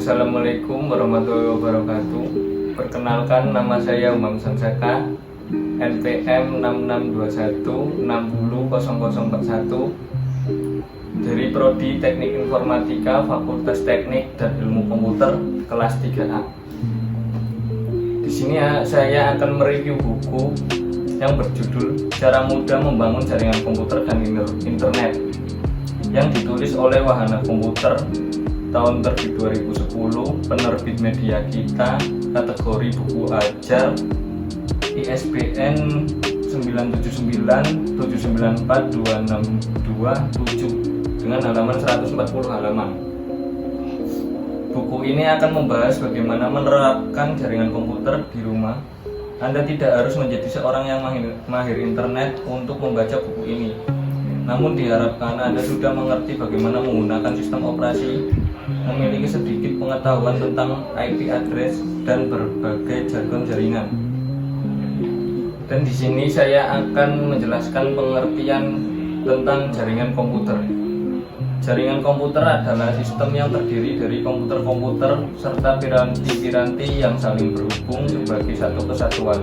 Assalamualaikum warahmatullahi wabarakatuh. Perkenalkan, nama saya Umam Sansaka, NPM 6621600041 dari Prodi Teknik Informatika Fakultas Teknik dan Ilmu Komputer kelas 3A. Di sini saya akan mereview buku yang berjudul Cara Mudah Membangun Jaringan Komputer dan Internet yang ditulis oleh Wahana Komputer, tahun terbit 2010, penerbit Media Kita, kategori buku ajar, ISBN 979794262 dengan halaman 140 halaman. Buku ini akan membahas bagaimana menerapkan jaringan komputer di rumah. Anda tidak harus menjadi seorang yang mahir internet untuk membaca buku ini. Namun diharapkan Anda sudah mengerti bagaimana menggunakan sistem operasi, memiliki sedikit pengetahuan tentang IP address dan berbagai jargon jaringan. Dan di sini saya akan menjelaskan pengertian tentang jaringan komputer. Jaringan komputer adalah sistem yang terdiri dari komputer-komputer serta piranti-piranti yang saling berhubung sebagai satu kesatuan.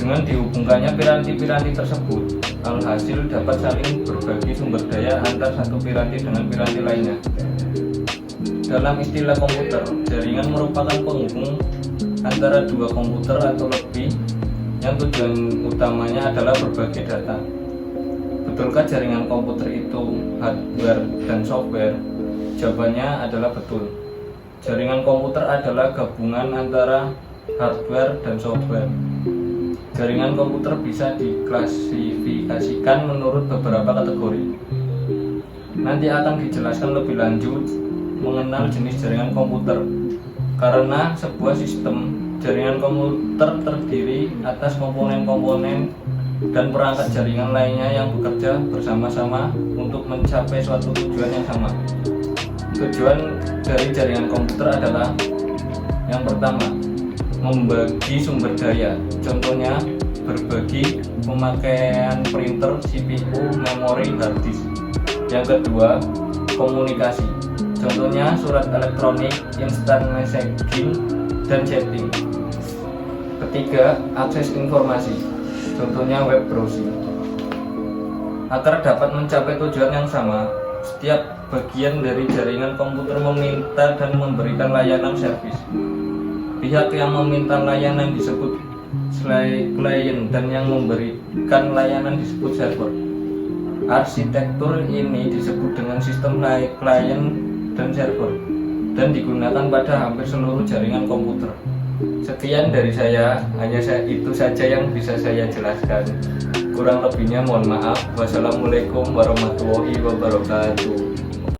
Dengan dihubungkannya piranti-piranti tersebut, alhasil dapat saling berbagi sumber daya antar satu piranti dengan piranti lainnya. Dalam istilah komputer, jaringan merupakan penghubung antara dua komputer atau lebih yang tujuan utamanya adalah berbagi data. Betulkah jaringan komputer itu hardware dan software? Jawabannya adalah betul. Jaringan komputer adalah gabungan antara hardware dan software. Jaringan komputer bisa diklasifikasikan menurut beberapa kategori. Nanti akan dijelaskan lebih lanjut mengenal jenis jaringan komputer. Karena sebuah sistem jaringan komputer terdiri atas komponen-komponen dan perangkat jaringan lainnya yang bekerja bersama-sama untuk mencapai suatu tujuan yang sama. Tujuan dari jaringan komputer adalah yang pertama, membagi sumber daya. Contohnya berbagi pemakaian printer, CPU, memori, hard disk. Yang kedua, komunikasi. Contohnya surat elektronik, instant messaging, dan chatting. Ketiga, akses informasi. Contohnya web browsing. Agar dapat mencapai tujuan yang sama, setiap bagian dari jaringan komputer meminta dan memberikan layanan servis. Pihak yang meminta layanan disebut klien dan yang memberikan layanan disebut server. Arsitektur ini disebut dengan sistem klien dan server dan digunakan pada hampir seluruh jaringan komputer. Sekian dari saya, itu saja yang bisa saya jelaskan. Kurang lebihnya mohon maaf. Wassalamualaikum warahmatullahi wabarakatuh.